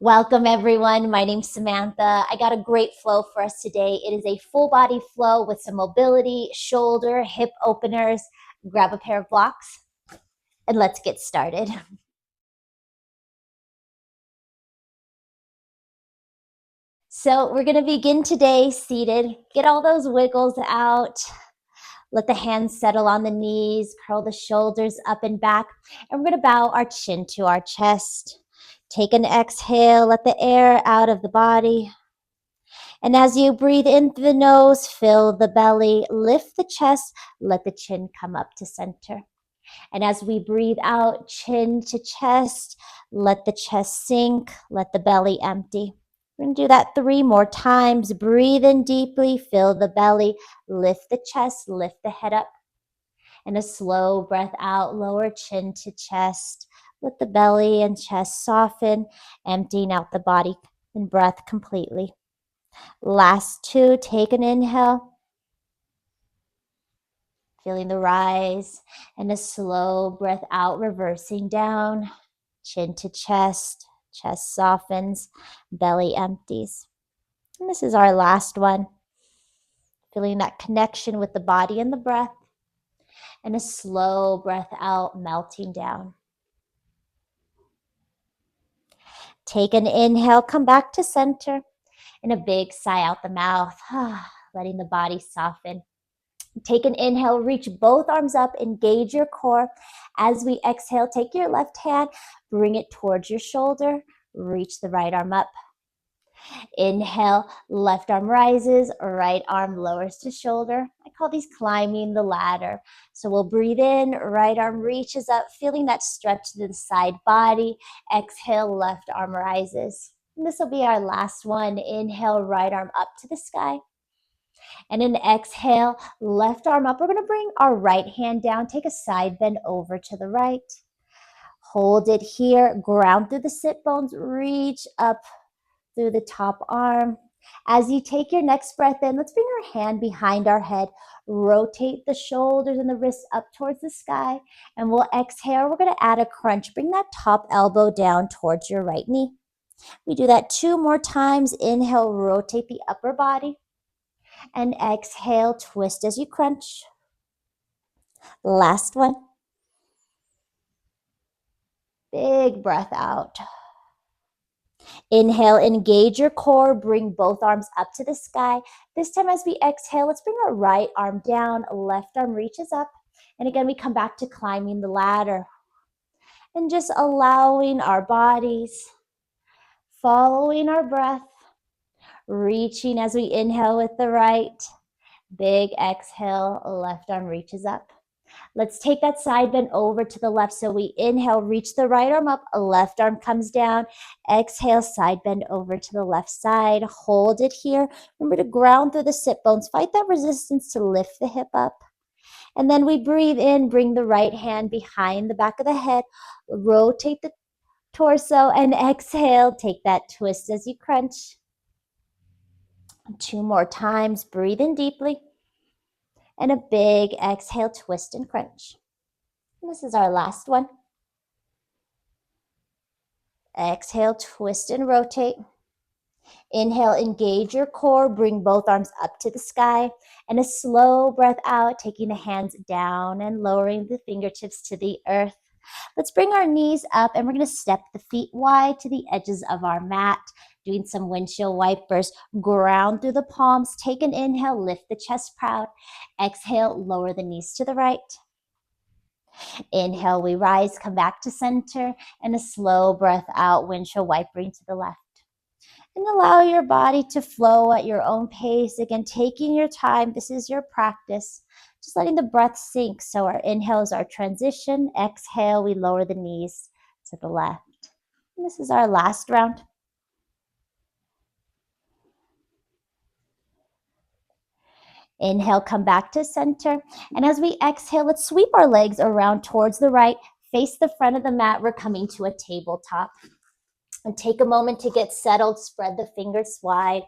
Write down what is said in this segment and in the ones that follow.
Welcome everyone. My name's Samantha. I got a great flow for us today. It is a full body flow with some mobility, shoulder, hip openers. Grab a pair of blocks and let's get started. So we're going to begin today seated. Get all those wiggles out. Let the hands settle on the knees, curl the shoulders up and back. And we're going to bow our chin to our chest. Take an exhale, let the air out of the body. And as you breathe in through the nose, fill the belly, lift the chest, let the chin come up to center. And as we breathe out, chin to chest, let the chest sink, let the belly empty. We're going to do that 3 more times. Breathe in deeply, fill the belly, lift the chest, lift the head up. And a slow breath out, lower chin to chest. Let the belly and chest soften, emptying out the body and breath completely. Last 2, take an inhale. Feeling the rise and a slow breath out, reversing down, chin to chest, chest softens, belly empties. And this is our last one. Feeling that connection with the body and the breath, and a slow breath out, melting down. Take an inhale, come back to center, and a big sigh out the mouth, letting the body soften. Take an inhale, reach both arms up, engage your core. As we exhale, take your left hand, bring it towards your shoulder, reach the right arm up. Inhale, left arm rises, right arm lowers to shoulder. I call these climbing the ladder. So we'll breathe in, right arm reaches up, feeling that stretch to the side body. Exhale, left arm rises. And this will be our last one. Inhale, right arm up to the sky. And an exhale, left arm up. We're going to bring our right hand down. Take a side bend over to the right. Hold it here. Ground through the sit bones. Reach up through the top arm. As you take your next breath in, let's bring our hand behind our head. Rotate the shoulders and the wrists up towards the sky. And we'll exhale. We're going to add a crunch. Bring that top elbow down towards your right knee. We do that 2 more times. Inhale, rotate the upper body. And exhale, twist as you crunch. Last one. Big breath out. Inhale, engage your core, bring both arms up to the sky. This time as we exhale, let's bring our right arm down, left arm reaches up. And again, we come back to climbing the ladder. And just allowing our bodies, following our breath, reaching as we inhale with the right. Big exhale, left arm reaches up. Let's take that side bend over to the left. So we inhale, reach the right arm up, left arm comes down. Exhale, side bend over to the left side. Hold it here. Remember to ground through the sit bones. Fight that resistance to lift the hip up. And then we breathe in, bring the right hand behind the back of the head. Rotate the torso and exhale. Take that twist as you crunch. 2 more times. Breathe in deeply. And a big exhale, twist and crunch. And this is our last one. Exhale, twist and rotate. Inhale, engage your core, bring both arms up to the sky. And a slow breath out, taking the hands down and lowering the fingertips to the earth. Let's bring our knees up and we're going to step the feet wide to the edges of our mat. Doing some windshield wipers. Ground through the palms. Take an inhale, lift the chest proud. Exhale, lower the knees to the right. Inhale, we rise, come back to center, and a slow breath out, windshield wipering to the left. And allow your body to flow at your own pace. Again, taking your time. This is your practice. Just letting the breath sink. So our inhale is our transition. Exhale, we lower the knees to the left. And this is our last round. Inhale, come back to center. And as we exhale, let's sweep our legs around towards the right. Face the front of the mat. We're coming to a tabletop. And take a moment to get settled. Spread the fingers wide.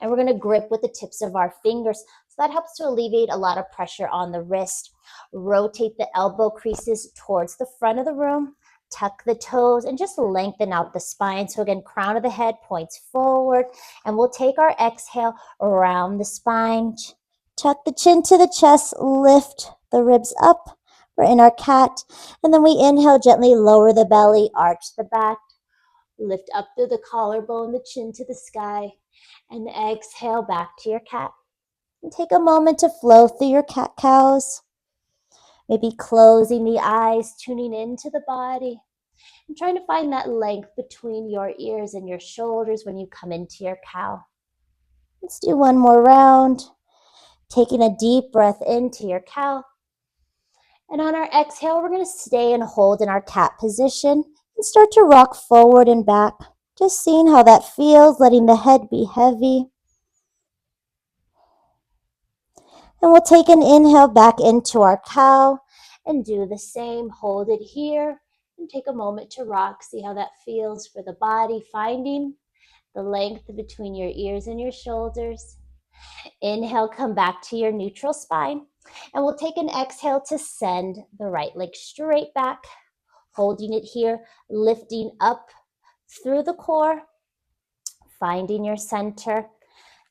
And we're going to grip with the tips of our fingers. So that helps to alleviate a lot of pressure on the wrist. Rotate the elbow creases towards the front of the room. Tuck the toes and just lengthen out the spine. So again, crown of the head points forward, and we'll take our exhale around the spine. Tuck the chin to the chest, lift the ribs up. We're in our cat. And then we inhale, gently lower the belly, arch the back, lift up through the collarbone, the chin to the sky, and exhale back to your cat. And take a moment to flow through your cat-cows. Maybe closing the eyes, tuning into the body. I'm trying to find that length between your ears and your shoulders when you come into your cow. Let's do one more round. Taking a deep breath into your cow. And on our exhale, we're going to stay and hold in our cat position and start to rock forward and back. Just seeing how that feels, letting the head be heavy. And we'll take an inhale back into our cow and do the same. Hold it here. And take a moment to rock. See how that feels for the body, finding the length between your ears and your shoulders. Inhale, come back to your neutral spine. And we'll take an exhale to send the right leg straight back, holding it here, lifting up through the core, finding your center.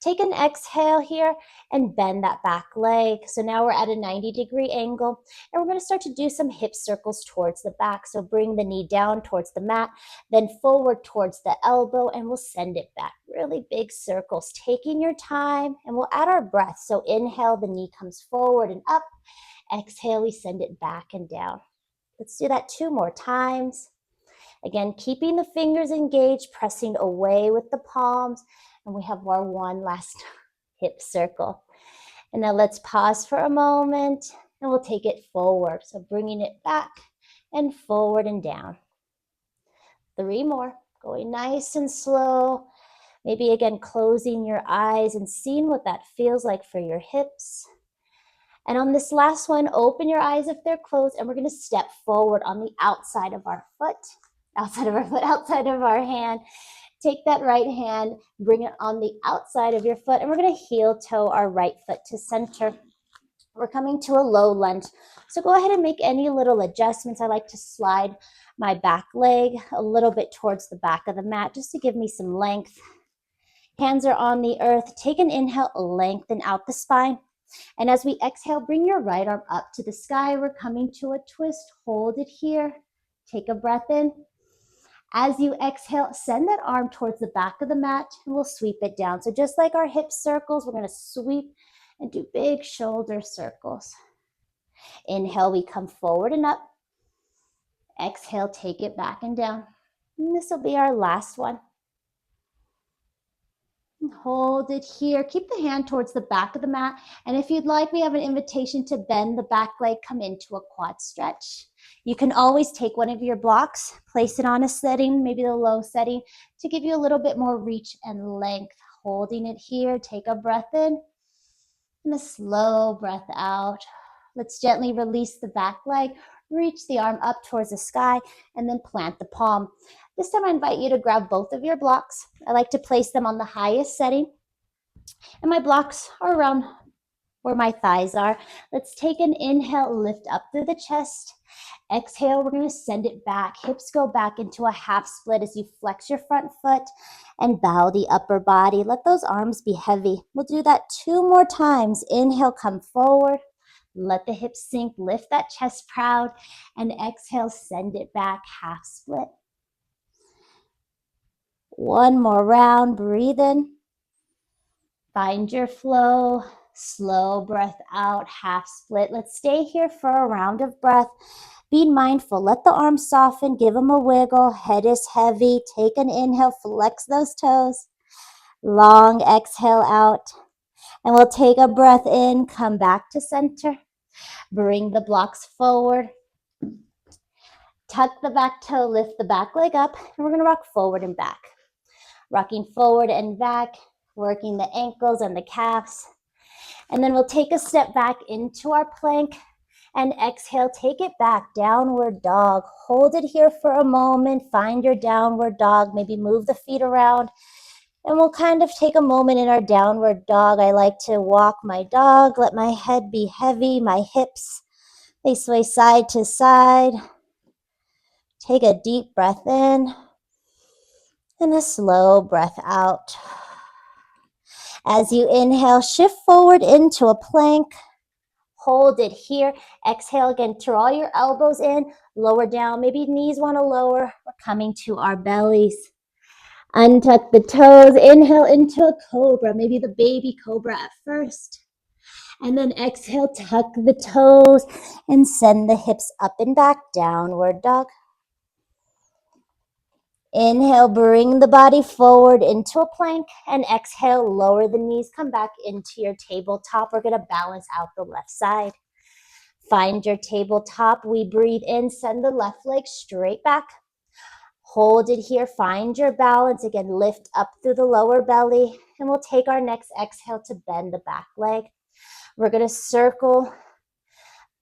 Take an exhale here and bend that back leg. So now we're at a 90-degree angle, and we're going to start to do some hip circles towards the back. So bring the knee down towards the mat, then forward towards the elbow, and we'll send it back. Really big circles, taking your time, and we'll add our breath. So inhale, the knee comes forward and up. Exhale, we send it back and down. Let's do that 2 more times. Again, keeping the fingers engaged, pressing away with the palms. And we have our one last hip circle. And now let's pause for a moment, and we'll take it forward. So bringing it back and forward and down. 3 more, going nice and slow. Maybe again, closing your eyes and seeing what that feels like for your hips. And on this last one, open your eyes if they're closed, and we're going to step forward on the outside of our foot, outside of our hand. Take that right hand, bring it on the outside of your foot, and we're going to heel toe our right foot to center. We're coming to a low lunge. So go ahead and make any little adjustments. I like to slide my back leg a little bit towards the back of the mat just to give me some length. Hands are on the earth. Take an inhale, lengthen out the spine. And as we exhale, bring your right arm up to the sky. We're coming to a twist. Hold it here. Take a breath in. As you exhale, send that arm towards the back of the mat, and we'll sweep it down. So just like our hip circles, we're going to sweep and do big shoulder circles. Inhale, we come forward and up. Exhale, take it back and down. And this will be our last one. Hold it here. Keep the hand towards the back of the mat. And if you'd like, we have an invitation to bend the back leg, come into a quad stretch. You can always take one of your blocks, place it on a setting, maybe the low setting, to give you a little bit more reach and length. Holding it here, take a breath in and a slow breath out. Let's gently release the back leg, reach the arm up towards the sky, and then plant the palm. This time I invite you to grab both of your blocks. I like to place them on the highest setting, and my blocks are around where my thighs are. Let's take an inhale, lift up through the chest. Exhale, we're going to send it back. Hips go back into a half split as you flex your front foot and bow the upper body. Let those arms be heavy. We'll do that 2 more times. Inhale, come forward. Let the hips sink, lift that chest proud, and exhale, send it back, half split. 1 more round, breathe in. Find your flow, slow breath out, half split. Let's stay here for a round of breath. Be mindful, let the arms soften, give them a wiggle, head is heavy. Take an inhale, flex those toes. Long exhale out. And we'll take a breath in, come back to center. Bring the blocks forward. Tuck the back toe, lift the back leg up, and we're going to rock forward and back. Rocking forward and back, working the ankles and the calves. And then we'll take a step back into our plank and exhale, take it back, downward dog. Hold it here for a moment, find your downward dog, maybe move the feet around. And we'll kind of take a moment in our downward dog. I like to walk my dog, let my head be heavy, my hips, they sway side to side. Take a deep breath in and a slow breath out. As you inhale, shift forward into a plank. Hold it here. Exhale again, draw your elbows in, lower down. Maybe knees want to lower. We're coming to our bellies. Untuck the toes. Inhale into a cobra, maybe the baby cobra at first. And then exhale, tuck the toes and send the hips up and back, downward dog. Inhale, bring the body forward into a plank, and exhale, lower the knees, come back into your tabletop. We're going to balance out the left side. Find your tabletop. We breathe in, send the left leg straight back. Hold it here, find your balance. Again, lift up through the lower belly, and we'll take our next exhale to bend the back leg. We're going to circle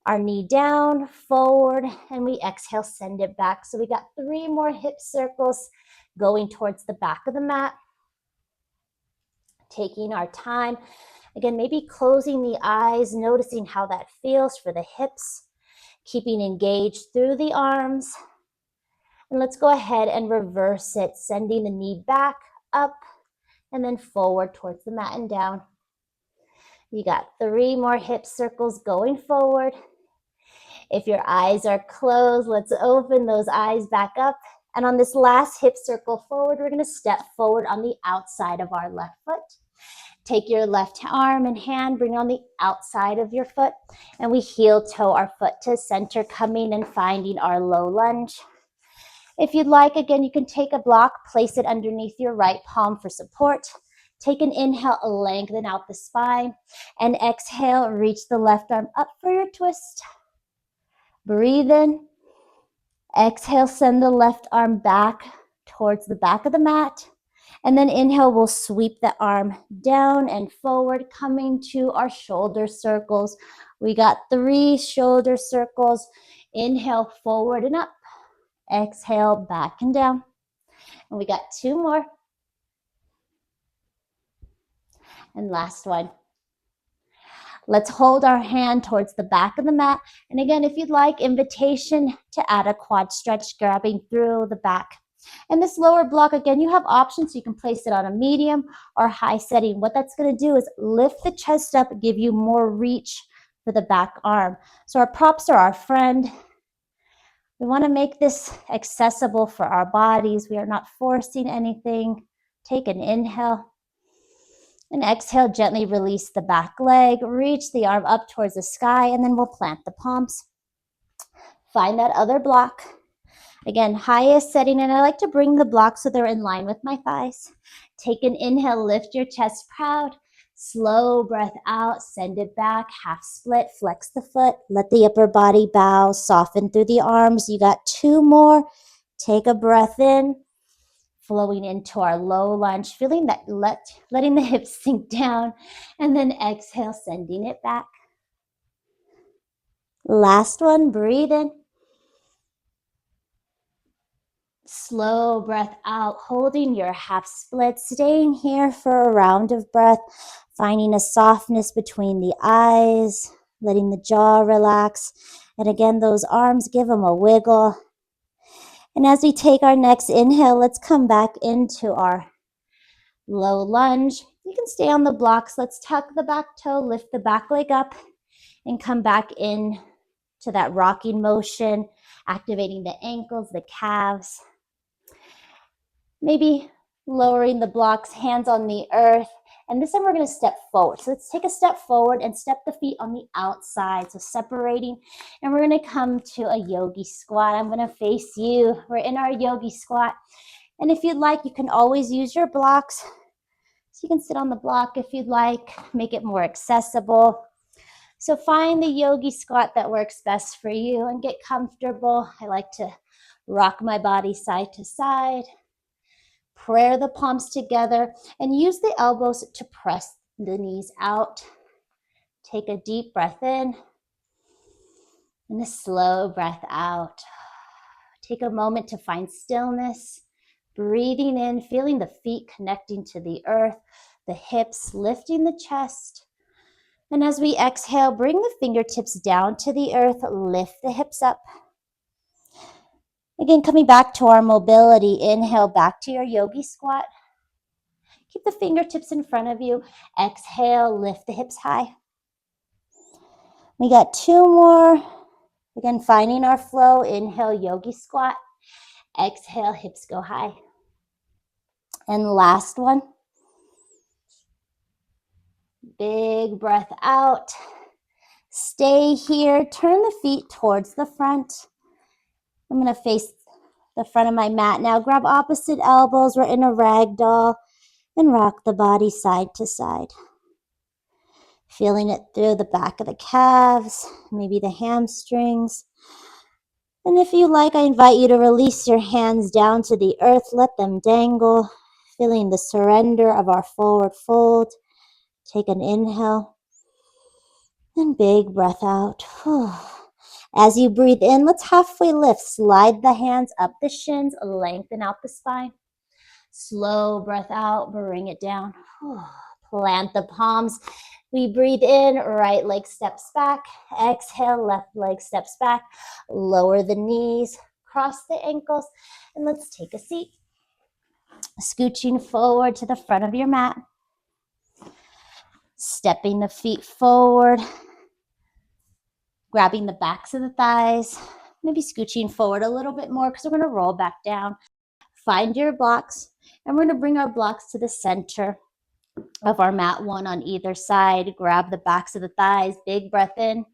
our knee down, forward, and we exhale, send it back. So we got 3 more hip circles going towards the back of the mat. Taking our time. Again, maybe closing the eyes, noticing how that feels for the hips. Keeping engaged through the arms. And let's go ahead and reverse it, sending the knee back, up, and then forward towards the mat and down. You got 3 more hip circles going forward. If your eyes are closed, let's open those eyes back up. And on this last hip circle forward, we're going to step forward on the outside of our left foot. Take your left arm and hand, bring it on the outside of your foot, and we heel toe our foot to center, coming and finding our low lunge. If you'd like, again, you can take a block, place it underneath your right palm for support. Take an inhale, lengthen out the spine, and exhale, reach the left arm up for your twist. Breathe in. Exhale, send the left arm back towards the back of the mat. And then inhale, we'll sweep the arm down and forward, coming to our shoulder circles. We got 3 shoulder circles. Inhale, forward and up. Exhale, back and down. And we got 2 more. And last one. Let's hold our hand towards the back of the mat. And again, if you'd like, invitation to add a quad stretch, grabbing through the back. And this lower block, again, you have options. So you can place it on a medium or high setting. What that's going to do is lift the chest up, give you more reach for the back arm. So our props are our friend. We want to make this accessible for our bodies. We are not forcing anything. Take an inhale. And exhale, gently release the back leg. Reach the arm up towards the sky, and then we'll plant the palms. Find that other block. Again, highest setting, and I like to bring the blocks so they're in line with my thighs. Take an inhale, lift your chest proud. Slow breath out, send it back, half split, flex the foot. Let the upper body bow, soften through the arms. You got 2 more. Take a breath in. Flowing into our low lunge, feeling that letting the hips sink down, and then exhale, sending it back. Last one, breathe in. Slow breath out, holding your half split, staying here for a round of breath, finding a softness between the eyes, letting the jaw relax. And again, those arms, give them a wiggle. And as we take our next inhale, let's come back into our low lunge. You can stay on the blocks. Let's tuck the back toe, lift the back leg up, and come back in to that rocking motion, activating the ankles, the calves. Maybe lowering the blocks, hands on the earth. And this time we're going to step forward. So let's take a step forward and step the feet on the outside. So separating. And we're going to come to a yogi squat. I'm going to face you. We're in our yogi squat. And if you'd like, you can always use your blocks. So you can sit on the block if you'd like, make it more accessible. So find the yogi squat that works best for you and get comfortable. I like to rock my body side to side. Prayer the palms together and use the elbows to press the knees out. Take a deep breath in and a slow breath out. Take a moment to find stillness. Breathing in, feeling the feet connecting to the earth, the hips lifting the chest. And as we exhale, bring the fingertips down to the earth, lift the hips up. Again, coming back to our mobility, inhale back to your yogi squat. Keep the fingertips in front of you. Exhale, lift the hips high. We got two more. Again, finding our flow. Inhale, yogi squat. Exhale, hips go high. And last one. Big breath out. Stay here. Turn the feet towards the front. I'm going to face the front of my mat now. Grab opposite elbows. We're in a ragdoll and rock the body side to side. Feeling it through the back of the calves, maybe the hamstrings. And if you like, I invite you to release your hands down to the earth. Let them dangle. Feeling the surrender of our forward fold. Take an inhale. And big breath out. As you breathe in, let's halfway lift. Slide the hands up the shins. Lengthen out the spine. Slow breath out. Bring it down. Plant the palms. We breathe in. Right leg steps back. Exhale. Left leg steps back. Lower the knees. Cross the ankles. And let's take a seat. Scooching forward to the front of your mat. Stepping the feet forward. Grabbing the backs of the thighs, maybe scooching forward a little bit more because we're going to roll back down. Find your blocks, and we're going to bring our blocks to the center of our mat, one on either side. Grab the backs of the thighs, big breath in.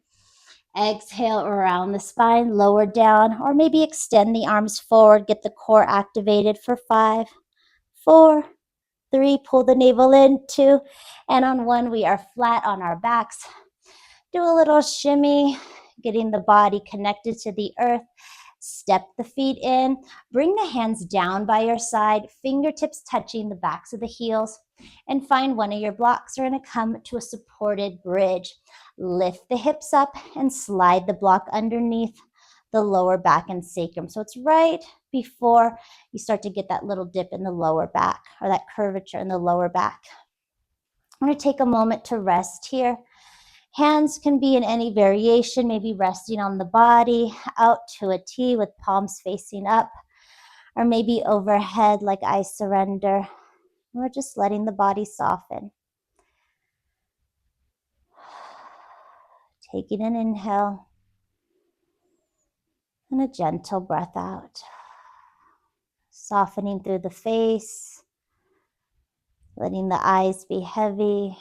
Exhale around the spine, lower down, or maybe extend the arms forward. Get the core activated for 5, 4, 3. Pull the navel in, 2, and on 1, we are flat on our backs. Do a little shimmy, getting the body connected to the earth. Step the feet in. Bring the hands down by your side, fingertips touching the backs of the heels, and find one of your blocks. We're going to come to a supported bridge. Lift the hips up and slide the block underneath the lower back and sacrum. So it's right before you start to get that little dip in the lower back, or that curvature in the lower back. I'm going to take a moment to rest here. Hands can be in any variation, maybe resting on the body, out to a T with palms facing up, or maybe overhead like I surrender. We're just letting the body soften. Taking an inhale and a gentle breath out. Softening through the face, letting the eyes be heavy,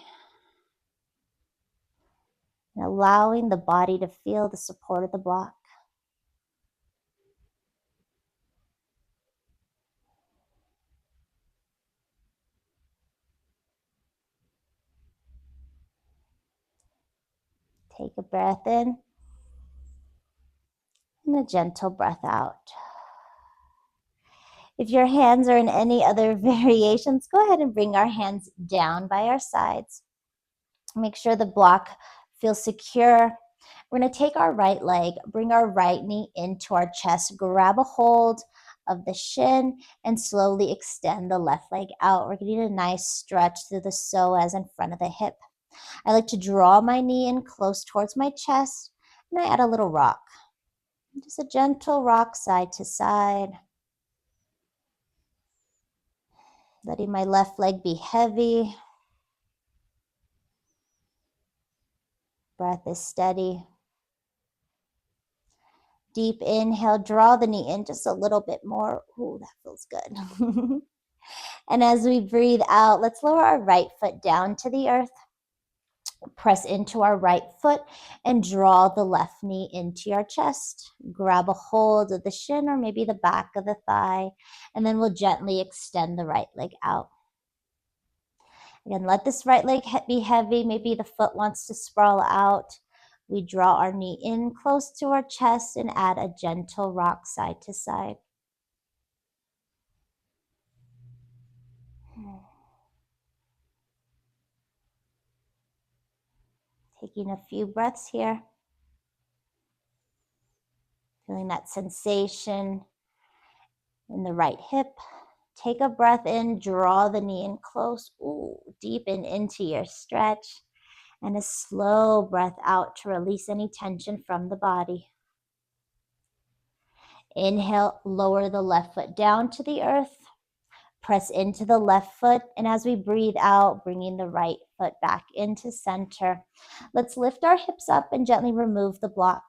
and allowing the body to feel the support of the block. Take a breath in and a gentle breath out. If your hands are in any other variations, go ahead and bring our hands down by our sides. Make sure the block feels secure. We're going to take our right leg, bring our right knee into our chest, grab a hold of the shin, and slowly extend the left leg out. We're getting a nice stretch through the psoas in front of the hip. I like to draw my knee in close towards my chest, and I add a little rock. Just a gentle rock side to side. Letting my left leg be heavy. Breath is steady. Deep inhale, draw the knee in just a little bit more. Ooh, that feels good. And as we breathe out, let's lower our right foot down to the earth. Press into our right foot and draw the left knee into your chest. Grab a hold of the shin or maybe the back of the thigh, and then we'll gently extend the right leg out. Again, let this right leg be heavy. Maybe the foot wants to sprawl out. We draw our knee in close to our chest and add a gentle rock side to side. Taking a few breaths here. Feeling that sensation in the right hip. Take a breath in, draw the knee in close. Ooh, deepen into your stretch. And a slow breath out to release any tension from the body. Inhale, lower the left foot down to the earth. Press into the left foot. And as we breathe out, bringing the right foot back into center. Let's lift our hips up and gently remove the block.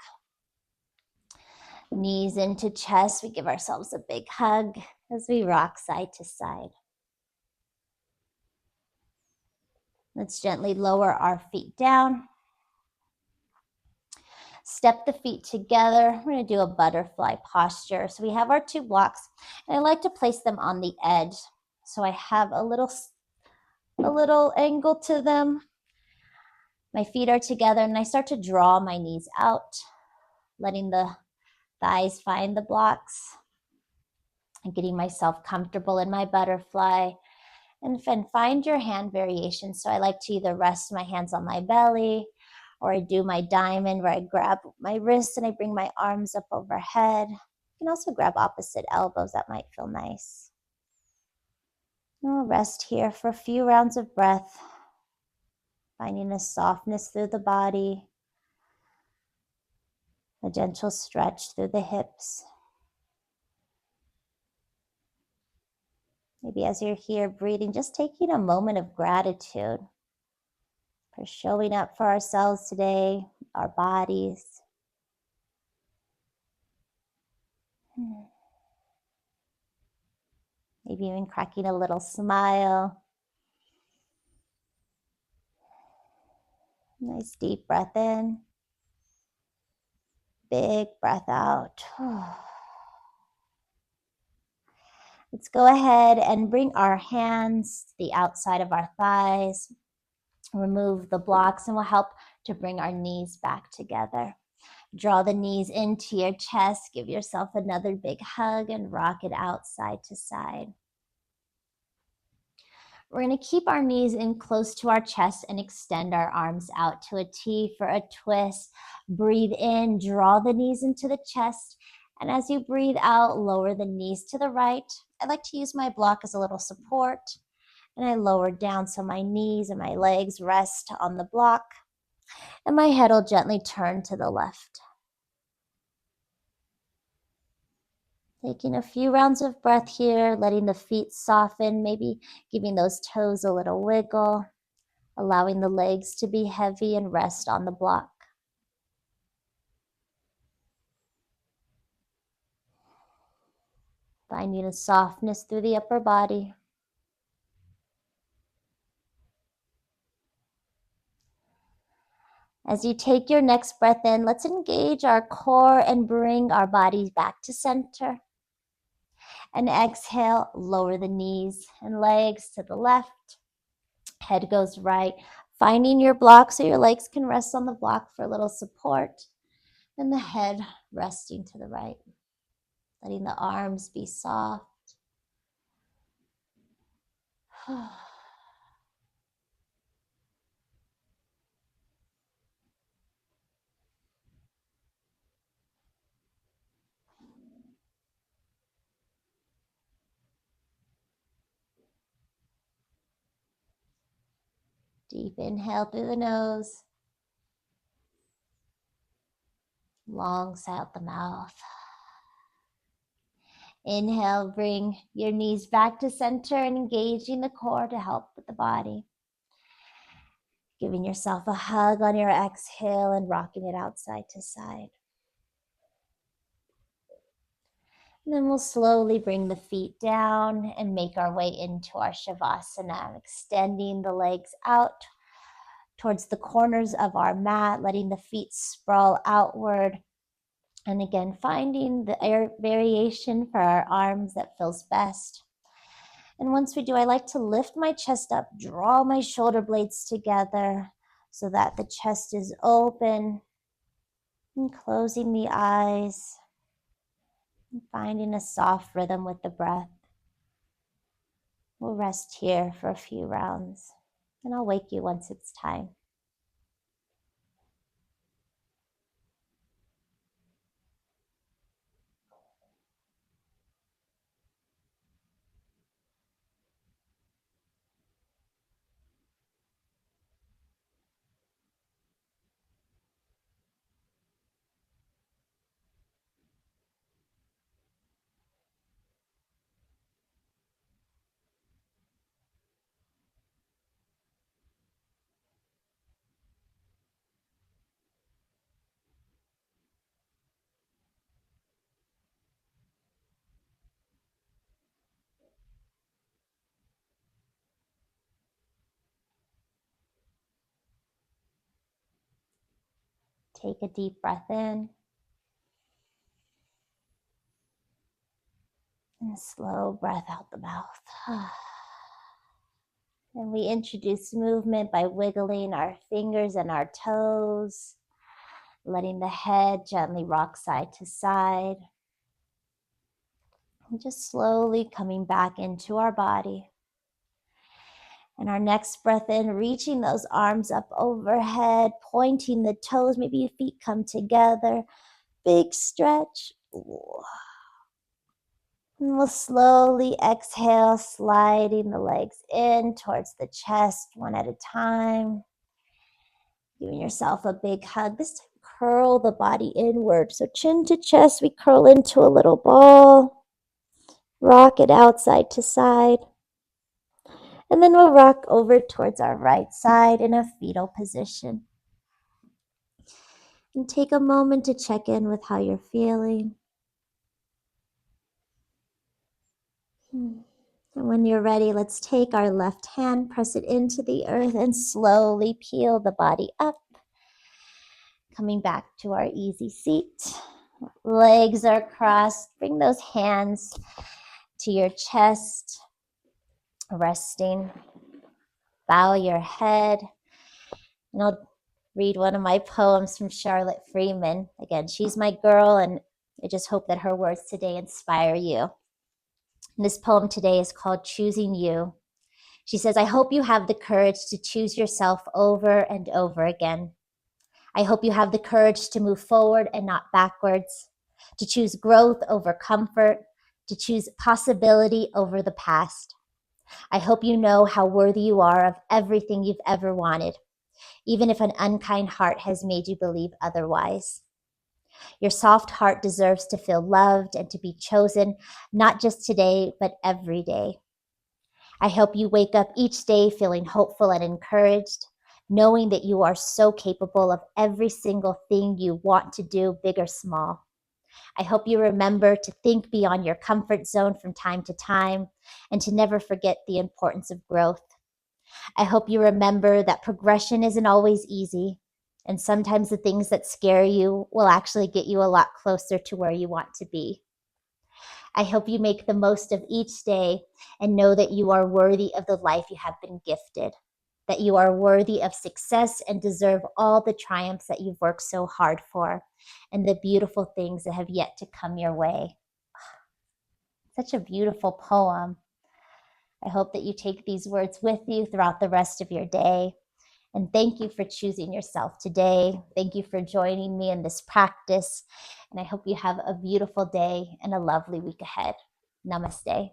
Knees into chest. We give ourselves a big hug as we rock side to side. Let's gently lower our feet down. Step the feet together. We're going to do a butterfly posture. So we have our two blocks, and I like to place them on the edge. So I have a little angle to them. My feet are together, and I start to draw my knees out, letting the thighs find the blocks and getting myself comfortable in my butterfly. And find your hand variation. So I like to either rest my hands on my belly, or I do my diamond where I grab my wrists and I bring my arms up overhead. You can also grab opposite elbows. That might feel nice. And we'll rest here for a few rounds of breath, finding a softness through the body, a gentle stretch through the hips. Maybe as you're here breathing, just taking a moment of gratitude for showing up for ourselves today, our bodies. Maybe even cracking a little smile. Nice deep breath in. Big breath out. Let's go ahead and bring our hands to the outside of our thighs. Remove the blocks, and we'll help to bring our knees back together. Draw the knees into your chest. Give yourself another big hug and rock it out side to side. We're going to keep our knees in close to our chest and extend our arms out to a T for a twist. Breathe in, draw the knees into the chest. And as you breathe out, lower the knees to the right. I like to use my block as a little support. And I lower down so my knees and my legs rest on the block. And my head will gently turn to the left. Taking a few rounds of breath here, letting the feet soften, maybe giving those toes a little wiggle, allowing the legs to be heavy and rest on the block. Finding a softness through the upper body. As you take your next breath in, let's engage our core and bring our bodies back to center. And exhale, lower the knees and legs to the left. Head goes right. Finding your block so your legs can rest on the block for a little support. And the head resting to the right. Letting the arms be soft. Deep inhale through the nose. Long sigh out the mouth. Inhale, bring your knees back to center and engaging the core to help with the body. Giving yourself a hug on your exhale and rocking it out side to side. And then we'll slowly bring the feet down and make our way into our Shavasana, extending the legs out towards the corners of our mat, letting the feet sprawl outward. And again, finding the air variation for our arms that feels best. And once we do, I like to lift my chest up, draw my shoulder blades together so that the chest is open, and closing the eyes, and finding a soft rhythm with the breath. We'll rest here for a few rounds, and I'll wake you once it's time. Take a deep breath in and a slow breath out the mouth. And we introduce movement by wiggling our fingers and our toes, letting the head gently rock side to side, and just slowly coming back into our body. And our next breath in, reaching those arms up overhead, pointing the toes, maybe your feet come together, big stretch. Ooh. And we'll slowly exhale, sliding the legs in towards the chest one at a time. Giving yourself a big hug. This time, curl the body inward. So chin to chest, we curl into a little ball. Rock it out side to side. And then we'll rock over towards our right side in a fetal position. And take a moment to check in with how you're feeling. And when you're ready, let's take our left hand, press it into the earth, and slowly peel the body up. Coming back to our easy seat. Legs are crossed. Bring those hands to your chest, resting. Bow your head. And I'll read one of my poems from Charlotte Freeman. Again, she's my girl, and I just hope that her words today inspire you. And this poem today is called Choosing You. She says, I hope you have the courage to choose yourself over and over again. I hope you have the courage to move forward and not backwards, to choose growth over comfort, to choose possibility over the past. I hope you know how worthy you are of everything you've ever wanted, even if an unkind heart has made you believe otherwise. Your soft heart deserves to feel loved and to be chosen, not just today, but every day. I hope you wake up each day feeling hopeful and encouraged, knowing that you are so capable of every single thing you want to do, big or small. I hope you remember to think beyond your comfort zone from time to time and to never forget the importance of growth. I hope you remember that progression isn't always easy, and sometimes the things that scare you will actually get you a lot closer to where you want to be. I hope you make the most of each day and know that you are worthy of the life you have been gifted, that you are worthy of success and deserve all the triumphs that you've worked so hard for and the beautiful things that have yet to come your way. Such a beautiful poem. I hope that you take these words with you throughout the rest of your day. And thank you for choosing yourself today. Thank you for joining me in this practice. And I hope you have a beautiful day and a lovely week ahead. Namaste.